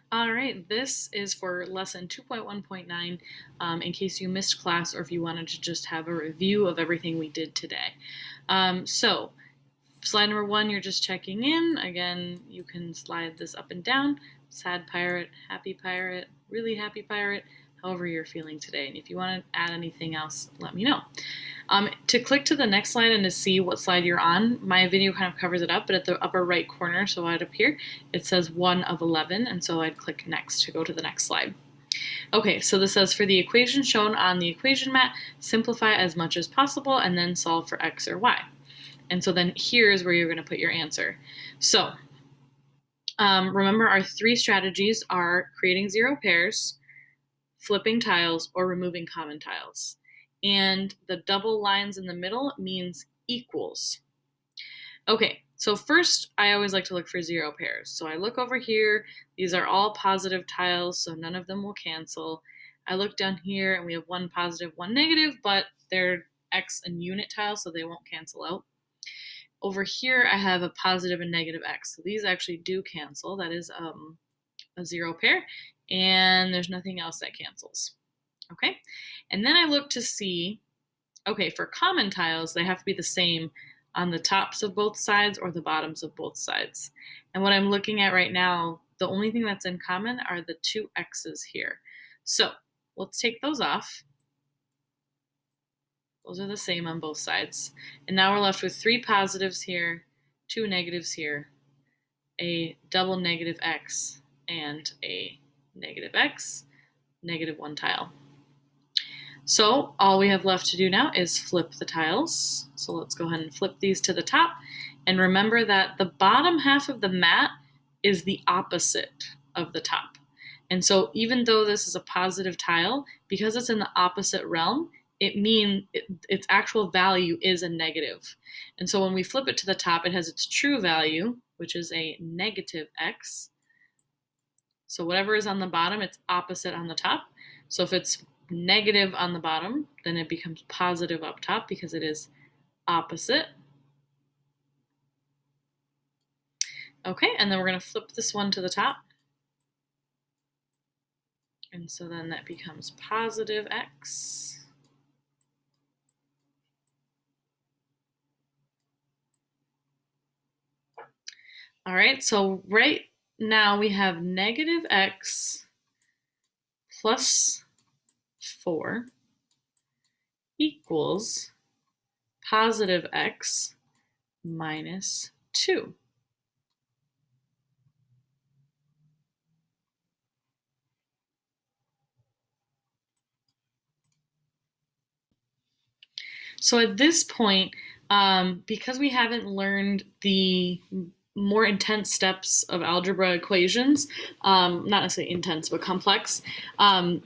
All right, this is for lesson 2.1.9 in case you missed class or if you wanted to just have a review of everything we did today. So slide number 1, you're just checking in. Again, you can slide this up and down. Sad pirate, happy pirate, really happy pirate, however you're feeling today. And if you want to add anything else, let me know. To click to the next slide and to see what slide you're on, my video kind of covers it up, but at the upper right corner, so right up here, it says 1 of 11, and so I'd click next to go to the next slide. Okay, so this says for the equation shown on the equation mat, simplify as much as possible and then solve for x or y. And so then here's where you're going to put your answer. So remember our 3 strategies are creating 0 pairs, flipping tiles, or removing common tiles. And the double lines in the middle means equals. Okay, so first I always like to look for 0 pairs. So I look over here, these are all positive tiles, so none of them will cancel. I look down here and we have 1 positive, 1 negative, but they're x and unit tiles, so they won't cancel out. Over here I have a positive and negative x, so these actually do cancel. That is a 0 pair, and there's nothing else that cancels. Okay, and then I look to see, okay, for common tiles, they have to be the same on the tops of both sides or the bottoms of both sides. And what I'm looking at right now, the only thing that's in common are the 2 x's here. So let's take those off. Those are the same on both sides. And now we're left with 3 positives here, 2 negatives here, a double negative x, and a negative x, negative 1 tile. So all we have left to do now is flip the tiles. So let's go ahead and flip these to the top. And remember that the bottom half of the mat is the opposite of the top. And so even though this is a positive tile, because it's in the opposite realm, it means its actual value is a negative. And so when we flip it to the top, it has its true value, which is a negative x. So whatever is on the bottom, it's opposite on the top. So if it's negative on the bottom, then it becomes positive up top because it is opposite. Okay, and then we're going to flip this one to the top. And so then that becomes positive x. All right, so right now we have negative x plus 4 equals positive x minus 2. So at this point, because we haven't learned the more intense steps of algebra equations, not necessarily intense, but complex,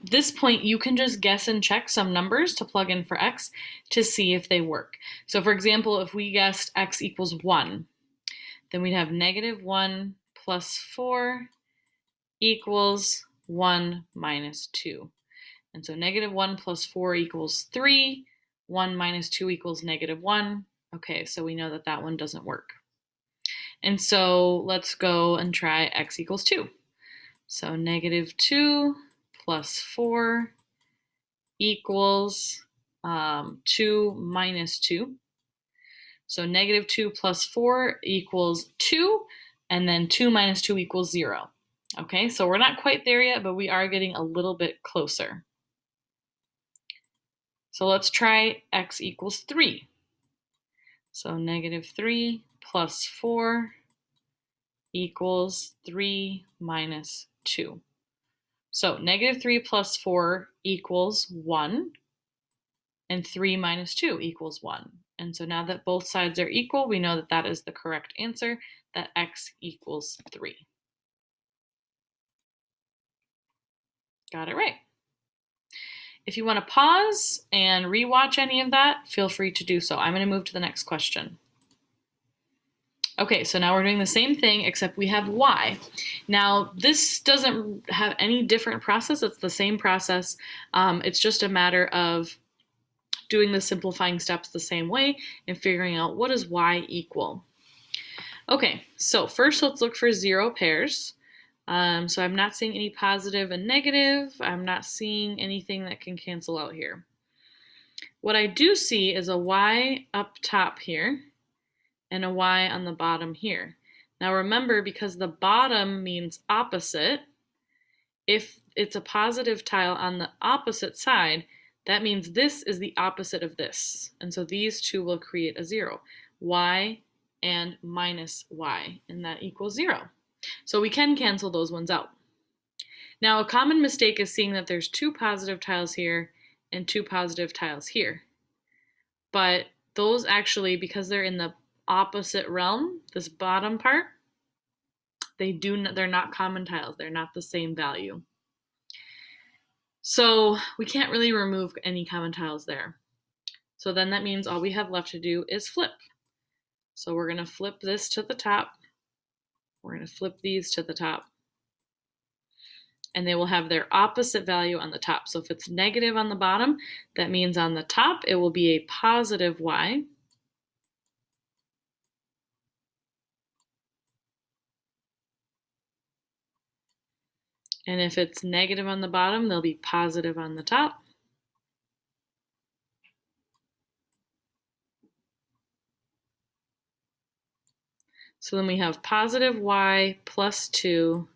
this point you can just guess and check some numbers to plug in for x to see if they work. So for example, if we guessed x equals 1, then we'd have negative 1 plus 4 equals 1 minus 2. And so negative 1 plus 4 equals 3. 1 minus 2 equals negative 1. Okay, so we know that that one doesn't work. And so let's go and try x equals 2. So negative 2 plus 4 equals 2 minus 2. So negative 2 plus 4 equals 2, and then 2 minus 2 equals 0. Okay, so we're not quite there yet, but we are getting a little bit closer. So let's try x equals 3. So negative 3 plus 4 equals 3 minus 2. So negative 3 plus 4 equals 1, and 3 minus 2 equals 1. And so now that both sides are equal, we know that that is the correct answer, that x equals 3. Got it right. If you want to pause and rewatch any of that, feel free to do so. I'm going to move to the next question. Okay, so now we're doing the same thing, except we have y. Now, this doesn't have any different process. It's the same process. It's just a matter of doing the simplifying steps the same way and figuring out what does y equal. Okay, so first let's look for 0 pairs. So I'm not seeing any positive and negative. I'm not seeing anything that can cancel out here. What I do see is a y up top here and a y on the bottom here. Now remember, because the bottom means opposite, if it's a positive tile on the opposite side, that means this is the opposite of this. And so these two will create a 0, y and minus y, and that equals 0. So we can cancel those ones out. Now a common mistake is seeing that there's 2 positive tiles here and 2 positive tiles here. But those actually, because they're in the opposite realm, this bottom part, they're not common tiles. They're not the same value. So we can't really remove any common tiles there. So then that means all we have left to do is flip. So we're going to flip this to the top. We're going to flip these to the top. And they will have their opposite value on the top. So if it's negative on the bottom, that means on the top it will be a positive y. And if it's negative on the bottom, they'll be positive on the top. So then we have positive y plus 2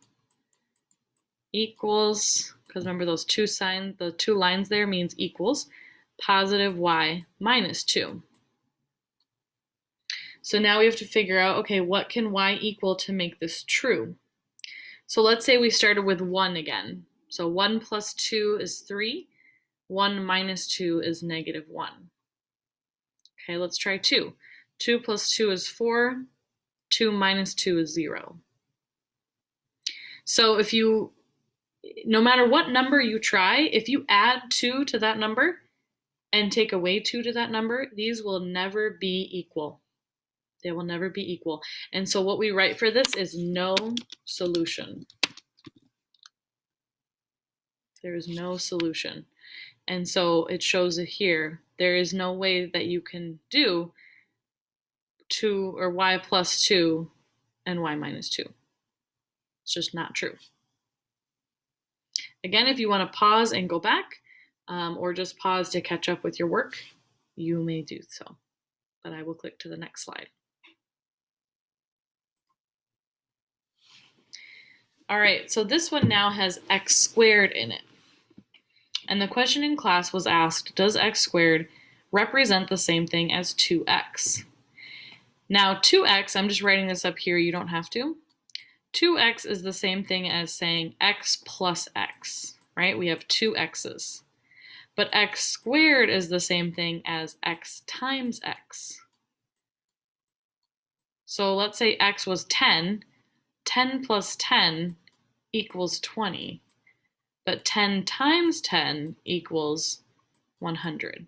equals, because remember those two signs, the 2 lines there means equals, positive y minus 2. So now we have to figure out, okay, what can y equal to make this true? So let's say we started with 1 again. So 1 plus 2 is 3. 1 minus 2 is negative 1. Okay, let's try 2. 2 plus 2 is 4. 2 minus 2 is 0. So if you, no matter what number you try, if you add 2 to that number and take away 2 to that number, these will never be equal. They will never be equal. And so what we write for this is no solution. There is no solution. And so it shows it here. There is no way that you can do 2 or y plus 2 and y minus 2. It's just not true. Again, if you want to pause and go back, or just pause to catch up with your work, you may do so. But I will click to the next slide. All right, so this one now has x squared in it. And the question in class was asked, does x squared represent the same thing as 2x? Now 2x, I'm just writing this up here, you don't have to. 2x is the same thing as saying x plus x, right? We have 2 x's. But x squared is the same thing as x times x. So let's say x was 10. 10 plus 10 equals 20. But 10 times 10 equals 100.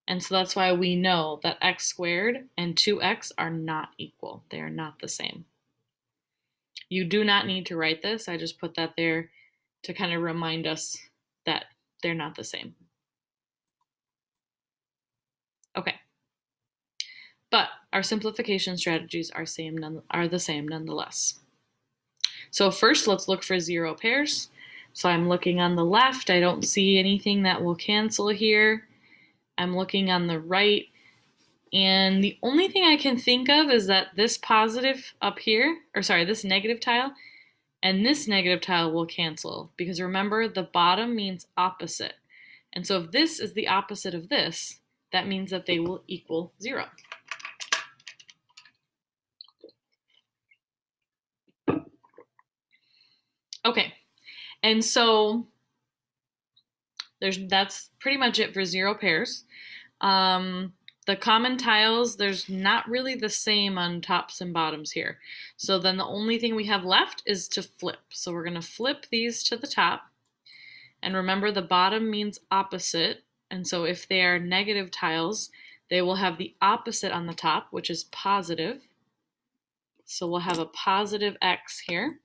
And so that's why we know that x squared and 2x are not equal. They are not the same. You do not need to write this. I just put that there to kind of remind us that they're not the same. Okay. But our simplification strategies are the same nonetheless. So first, let's look for 0 pairs. So I'm looking on the left. I don't see anything that will cancel here. I'm looking on the right. And the only thing I can think of is that this positive up here, or sorry, this negative tile and this negative tile will cancel. Because remember, the bottom means opposite. And so if this is the opposite of this, that means that they will equal 0. Okay, and so that's pretty much it for 0 pairs. The common tiles, there's not really the same on tops and bottoms here. So then the only thing we have left is to flip. So we're going to flip these to the top. And remember, the bottom means opposite. And so if they are negative tiles, they will have the opposite on the top, which is positive. So we'll have a positive x here.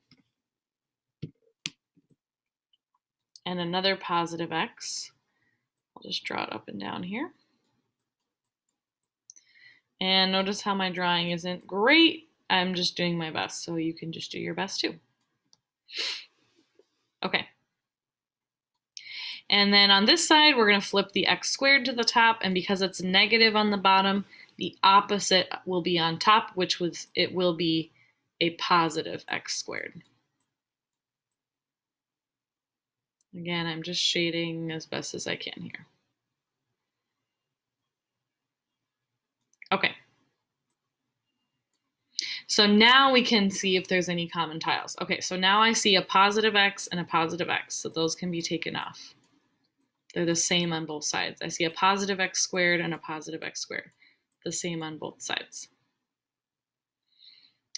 And another positive x. I'll just draw it up and down here. And notice how my drawing isn't great. I'm just doing my best, so you can just do your best too. Okay. And then on this side, we're going to flip the x squared to the top, and because it's negative on the bottom, the opposite will be on top, it will be a positive x squared. Again, I'm just shading as best as I can here. Okay. So now we can see if there's any common tiles. Okay, so now I see a positive x and a positive x, so those can be taken off. They're the same on both sides. I see a positive x squared and a positive x squared, the same on both sides.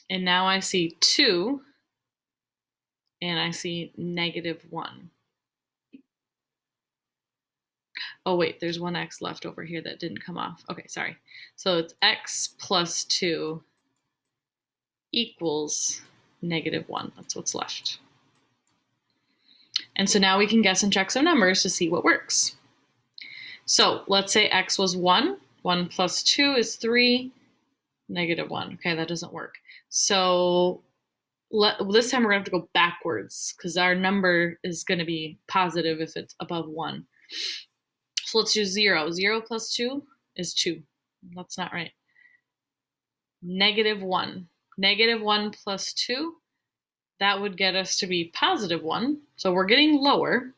And now I see 2, and I see -1. Oh wait, there's one x left over here that didn't come off. Okay, sorry. So it's x plus 2 equals -1. That's what's left. And so now we can guess and check some numbers to see what works. So let's say x was 1. 1 plus 2 is 3. -1. Okay, that doesn't work. So this time we're going to have to go backwards because our number is going to be positive if it's above 1. So let's do 0. 0 plus 2 is 2. That's not right. -1. -1 plus 2, that would get us to be +1. So we're getting lower.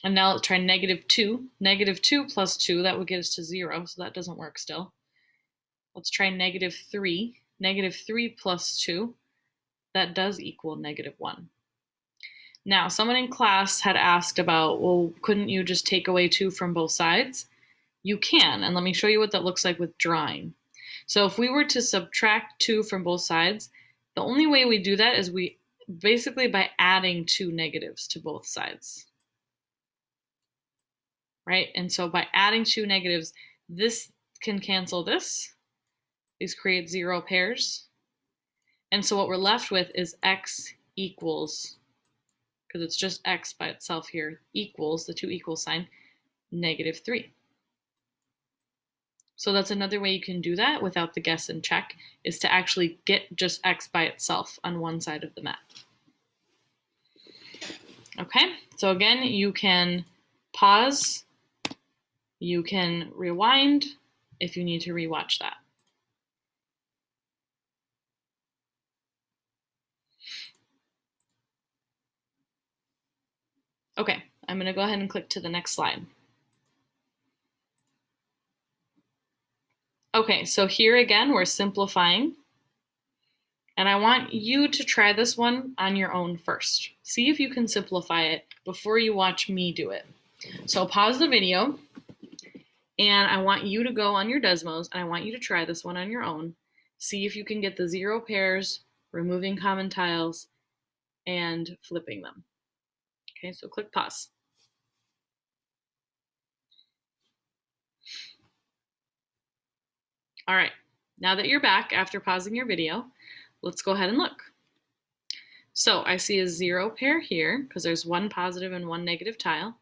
And now let's try -2. -2 plus 2, that would get us to 0, so that doesn't work still. Let's try -3. -3 plus 2, that does equal -1. Now, someone in class had asked about, well, couldn't you just take away 2 from both sides? You can, and let me show you what that looks like with drawing. So if we were to subtract 2 from both sides, the only way we do that is basically by adding 2 negatives to both sides. Right? And so by adding 2 negatives, this can cancel this. These create 0 pairs. And so what we're left with is x equals, because it's just x by itself here, equals, the 2 equal sign, -3. So that's another way you can do that without the guess and check, is to actually get just x by itself on one side of the map. Okay, so again, you can pause, you can rewind if you need to rewatch that. Okay, I'm going to go ahead and click to the next slide. Okay, so here again, we're simplifying. And I want you to try this one on your own first. See if you can simplify it before you watch me do it. So pause the video, and I want you to go on your Desmos, and I want you to try this one on your own. See if you can get the 0 pairs, removing common tiles, and flipping them. Okay, so click pause. All right, now that you're back after pausing your video, let's go ahead and look. So I see a 0 pair here because there's 1 positive and 1 negative tile.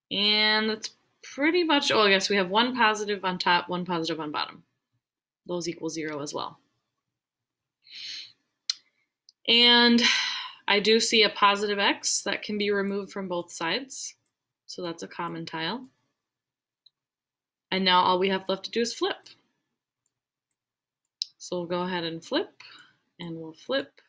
And that's pretty much, oh, I guess we have 1 positive on top, 1 positive on bottom. Those equal 0 as well. And I do see a positive x that can be removed from both sides. So that's a common tile. And now all we have left to do is flip. So we'll go ahead and flip, and we'll flip.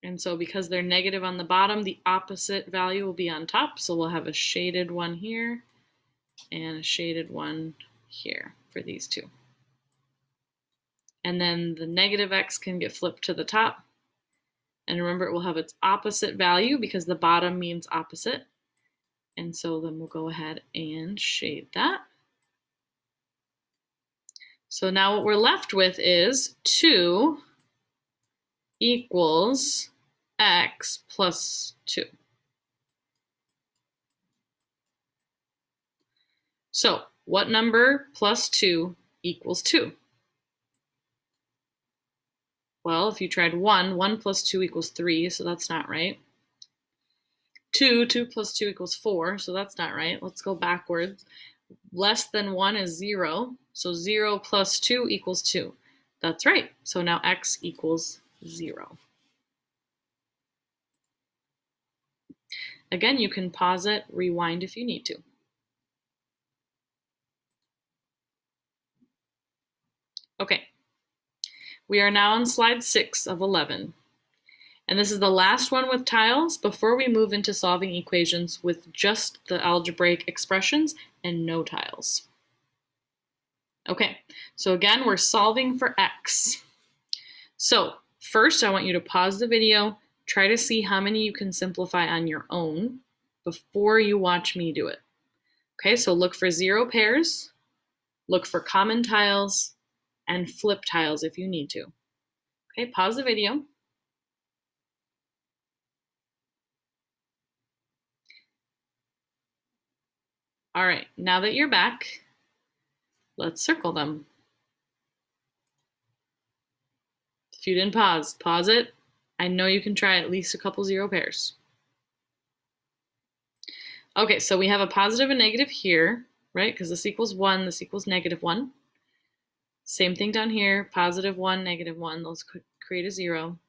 And so because they're negative on the bottom, the opposite value will be on top. So we'll have a shaded one here and a shaded one here for these two. And then the negative x can get flipped to the top. And remember, it will have its opposite value because the bottom means opposite. And so then we'll go ahead and shade that. So now what we're left with is 2 equals x plus 2. So what number plus 2 equals 2? Well, if you tried 1, 1 plus 2 equals 3, so that's not right. 2 plus 2 equals 4, so that's not right. Let's go backwards. Less than 1 is 0, so 0 plus 2 equals 2. That's right. So now x equals 0. Again, you can pause it, rewind if you need to. Okay, we are now on slide 6 of 11. And this is the last one with tiles before we move into solving equations with just the algebraic expressions and no tiles. Okay, so again, we're solving for x. So first, I want you to pause the video, try to see how many you can simplify on your own before you watch me do it. Okay, so look for 0 pairs, look for common tiles, and flip tiles if you need to. Okay, pause the video. All right, now that you're back, let's circle them. If you didn't pause it. I know you can try at least a couple 0 pairs. Okay, so we have a positive and negative here, right? Because this equals 1, this equals -1. Same thing down here, +1, -1, those could create a 0.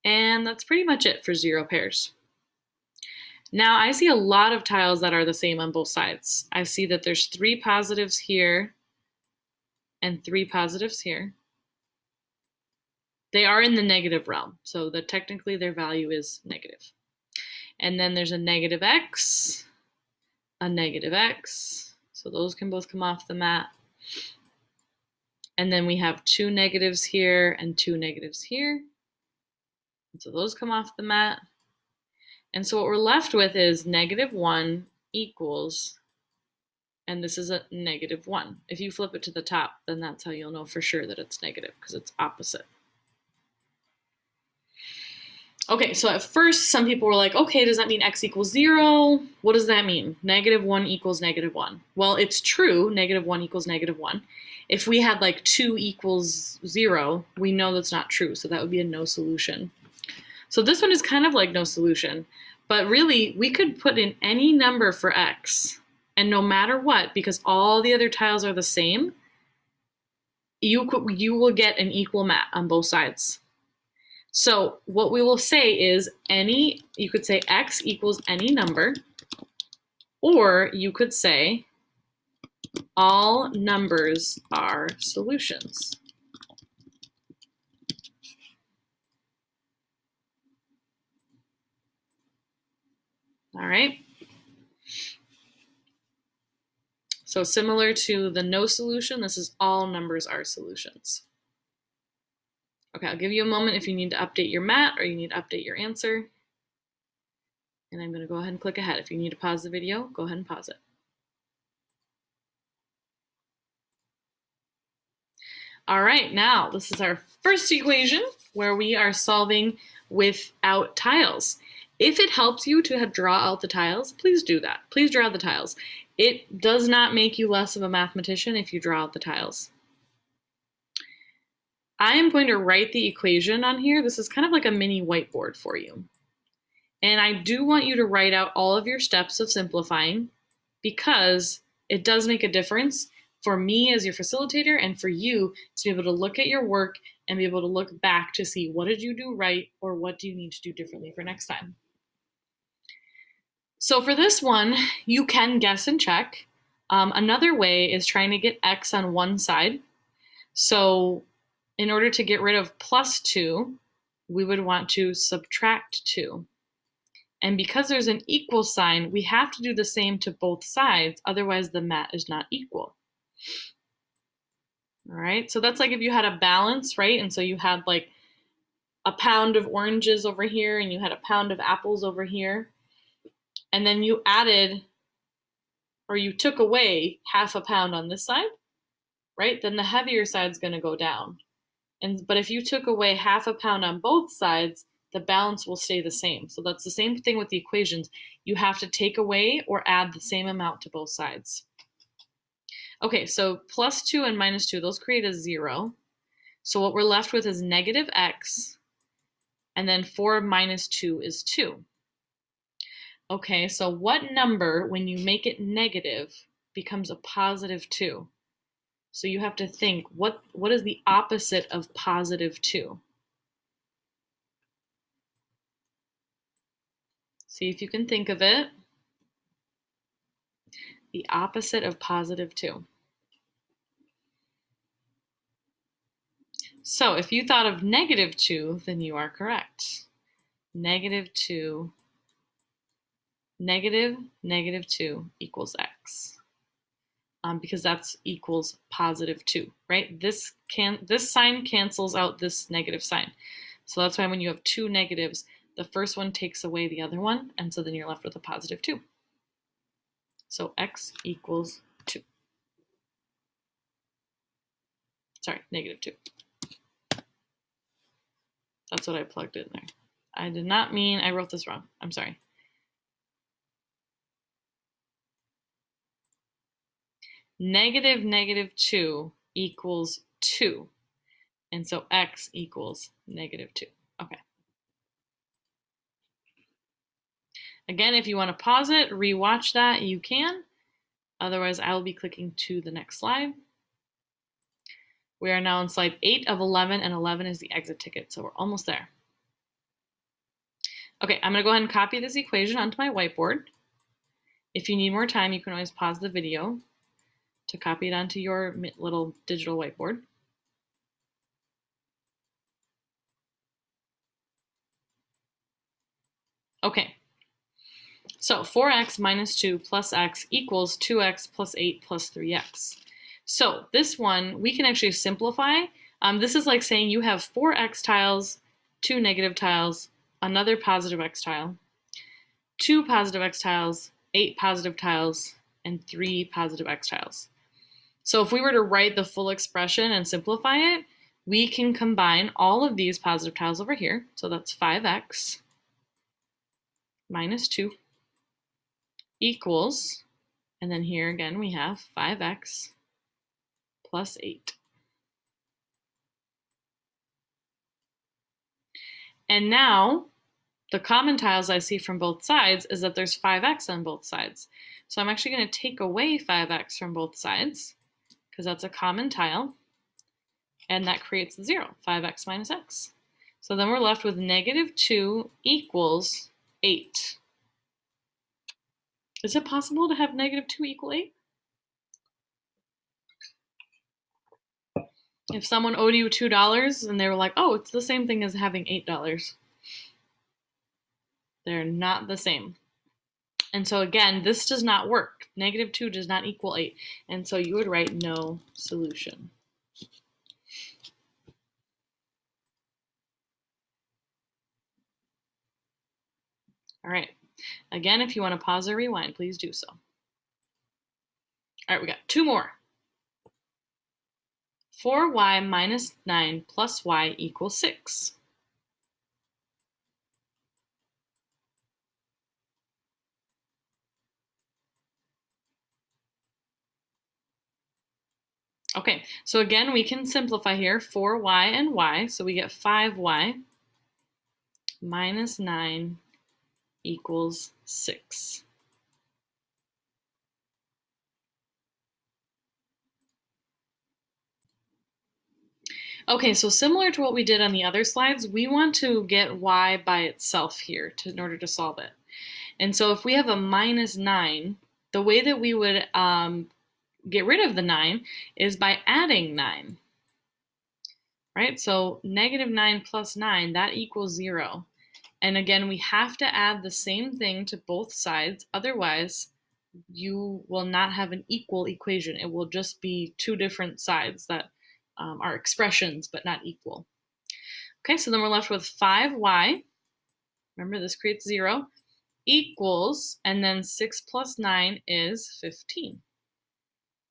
And that's pretty much it for 0 pairs. Now I see a lot of tiles that are the same on both sides. I see that there's 3 positives here and 3 positives here. They are in the negative realm, so that technically their value is negative. And then there's a -x, a -x, so those can both come off the mat. And then we have 2 negatives here and 2 negatives here. So those come off the mat. And so what we're left with is -1 equals, and this is a -1. If you flip it to the top, then that's how you'll know for sure that it's negative, because it's opposite. Okay, so at first some people were like, okay, does that mean x equals 0? What does that mean? -1 equals -1. Well, it's true, -1 equals -1. If we had like 2 equals 0, we know that's not true, so that would be a no solution. So this one is kind of like no solution, but really we could put in any number for x, and no matter what, because all the other tiles are the same, you will get an equal mat on both sides. So what we will say is you could say x equals any number, or you could say all numbers are solutions. All right. So similar to the no solution, this is all numbers are solutions. Okay, I'll give you a moment if you need to update your mat or you need to update your answer. And I'm going to go ahead and click ahead. If you need to pause the video, go ahead and pause it. All right, now this is our first equation where we are solving without tiles. If it helps you to draw out the tiles, please do that. Please draw the tiles. It does not make you less of a mathematician if you draw out the tiles. I am going to write the equation on here. This is kind of like a mini whiteboard for you. And I do want you to write out all of your steps of simplifying, because it does make a difference for me as your facilitator and for you to be able to look at your work and be able to look back to see what did you do right or what do you need to do differently for next time. So for this one, you can guess and check. Another way is trying to get x on one side. So in order to get rid of +2, we would want to subtract 2. And because there's an equal sign, we have to do the same to both sides, otherwise the mat is not equal. All right, so that's like if you had a balance, right? And so you had like a pound of oranges over here and you had a pound of apples over here. And then you added, or you took away half a pound on this side, right? Then the heavier side's gonna go down. But if you took away half a pound on both sides, the balance will stay the same. So that's the same thing with the equations. You have to take away or add the same amount to both sides. Okay, so +2 and -2, those create a 0. So what we're left with is -x, and then 4 minus 2 is 2. Okay, so what number, when you make it negative, becomes a +2? So you have to think, what is the opposite of positive 2? See if you can think of it. The opposite of positive 2. So if you thought of negative 2, then you are correct. Negative 2, negative 2 equals x. Because that's equals positive 2, right? This sign cancels out this negative sign. So that's why when you have two negatives, the first one takes away the other one, and so then you're left with a positive 2. So x equals 2. Sorry, negative 2. That's what I plugged in there. I did not mean, I wrote this wrong. I'm sorry. Negative 2 equals 2. And so x equals negative 2. Okay. Again, if you want to pause it, rewatch that, you can. Otherwise, I will be clicking to the next slide. We are now on slide 8 of 11, and 11 is the exit ticket, so we're almost there. Okay, I'm going to go ahead and copy this equation onto my whiteboard. If you need more time, you can always pause the video to copy it onto your little digital whiteboard. Okay, so 4x minus 2 plus x equals 2x plus 8 plus 3x. So this one, we can actually simplify. This is like saying you have 4x tiles, 2 negative tiles, another positive x tile, 2 positive x tiles, 8 positive tiles, and 3 positive x tiles. So if we were to write the full expression and simplify it, we can combine all of these positive tiles over here. So that's 5x minus 2 equals, and then here again we have 5x plus 8. And now the common tiles I see from both sides is that there's 5x on both sides. So I'm actually going to take away 5x from both sides because that's a common tile, and that creates 0, 5x minus x. So then we're left with negative 2 equals 8. Is it possible to have negative 2 equal 8? If someone owed you $2 and they were like, oh, it's the same thing as having $8. They're not the same. And so again, this does not work. Negative 2 does not equal 8. And so you would write no solution. All right. Again, if you want to pause or rewind, please do so. All right, we got 2 more. 4y minus 9 plus y equals 6. Okay, so again, we can simplify here, 4y and y, so we get 5y minus 9 equals 6. Okay, so similar to what we did on the other slides, we want to get y by itself here in order to solve it. And so if we have a minus 9, the way that we would get rid of the 9 is by adding 9. Right, so negative 9 plus 9, that equals 0. And again, we have to add the same thing to both sides, otherwise you will not have an equal equation. It will just be two different sides that are expressions but not equal. Okay, so then we're left with 5y, remember this creates 0, equals, and then 6 plus 9 is 15.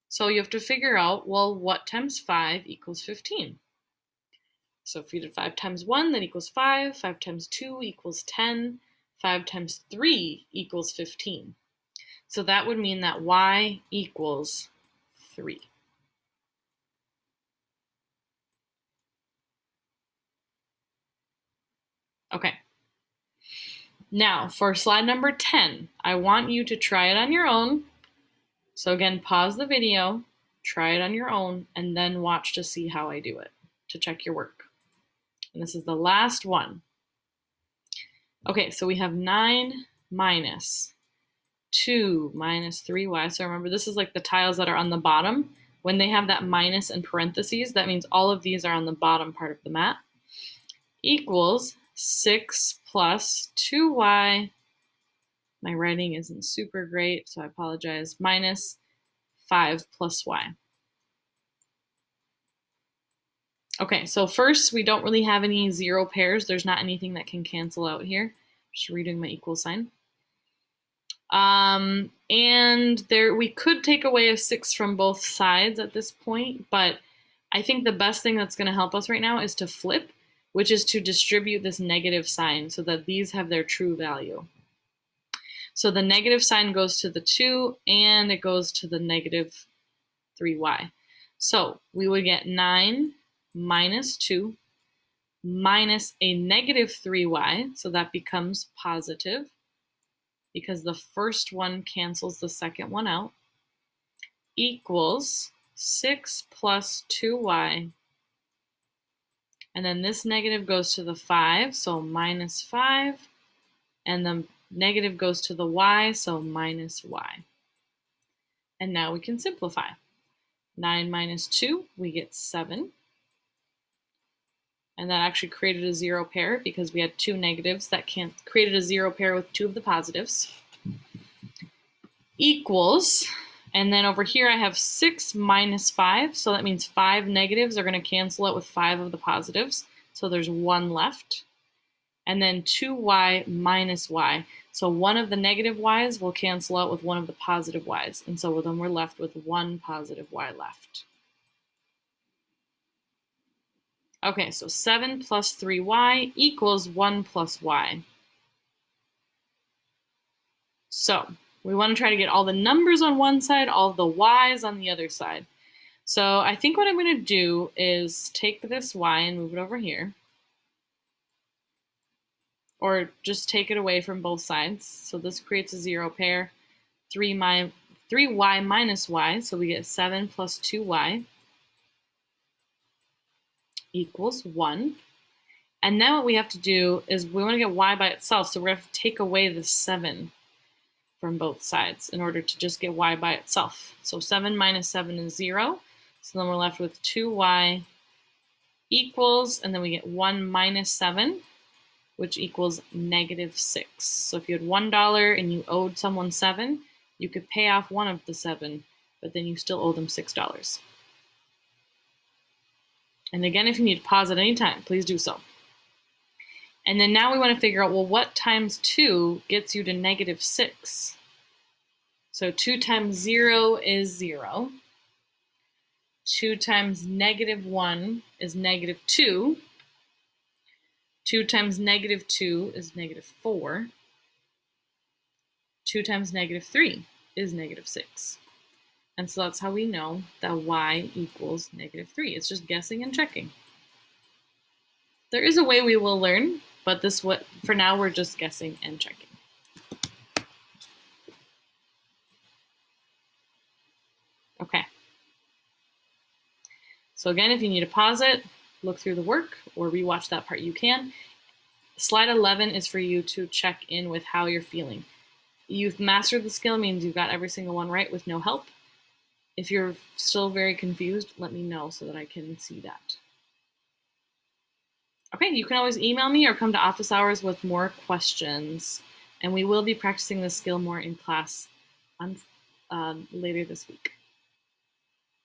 So you have to figure out, well, what times 5 equals 15? So if you did 5 times 1, that equals 5, 5 times 2 equals 10, 5 times 3 equals 15. So that would mean that y equals 3. Okay. Now, for slide number 10, I want you to try it on your own. So again, pause the video, try it on your own, and then watch to see how I do it to check your work. And this is the last one. Okay, so we have 9 minus 2 minus 3y. So remember, this is like the tiles that are on the bottom. When they have that minus in parentheses, that means all of these are on the bottom part of the mat, equals 6 plus 2y. My writing isn't super great, so I apologize. Minus 5 plus y. Okay, so first, we don't really have any zero pairs. There's not anything that can cancel out here. Just redoing my equal sign. And there we could take away a 6 from both sides at this point, but I think the best thing that's going to help us right now is to flip, which is to distribute this negative sign so that these have their true value. So the negative sign goes to the 2 and it goes to the negative 3y. So we would get 9 minus 2 minus a negative 3y, so that becomes positive because the first one cancels the second one out, equals 6 plus 2y. And then this negative goes to the 5, so minus 5. And the negative goes to the y, so minus y. And now we can simplify. 9 minus 2, we get 7. And that actually created a zero pair because we had 2 negatives that created a zero pair with 2 of the positives. Equals, and then over here I have 6 minus 5, so that means 5 negatives are going to cancel out with 5 of the positives, so there's 1 left. And then 2y minus y, so one of the negative y's will cancel out with one of the positive y's, and so then we're left with 1 positive y left. Okay, so 7 plus 3y equals 1 plus y. So we want to try to get all the numbers on one side, all the y's on the other side. So I think what I'm going to do is take this y and move it over here. Or just take it away from both sides. So this creates a zero pair. 3y minus y, so we get 7 plus 2y. Equals 1. And now what we have to do is we want to get y by itself, so we're going to have to take away the 7 from both sides in order to just get y by itself. So 7 minus 7 is 0, so then we're left with 2y equals, and then we get 1 minus 7, which equals negative 6. So if you had $1 and you owed someone 7, you could pay off one of the 7, but then you still owe them $6. And again, if you need to pause at any time, please do so. And then now we want to figure out, well, what times 2 gets you to negative 6? So 2 times 0 is 0. 2 times negative 1 is negative 2. 2 times negative 2 is negative 4. 2 times negative 3 is negative 6. And so that's how we know that y equals negative 3. It's just guessing and checking. There is a way we will learn, but for now we're just guessing and checking. Okay. So again, if you need to pause it, look through the work, or rewatch that part, you can. Slide 11 is for you to check in with how you're feeling. You've mastered the skill, means you've got every single one right with no help. If you're still very confused, let me know so that I can see that. Okay, you can always email me or come to office hours with more questions. And we will be practicing this skill more in class later this week.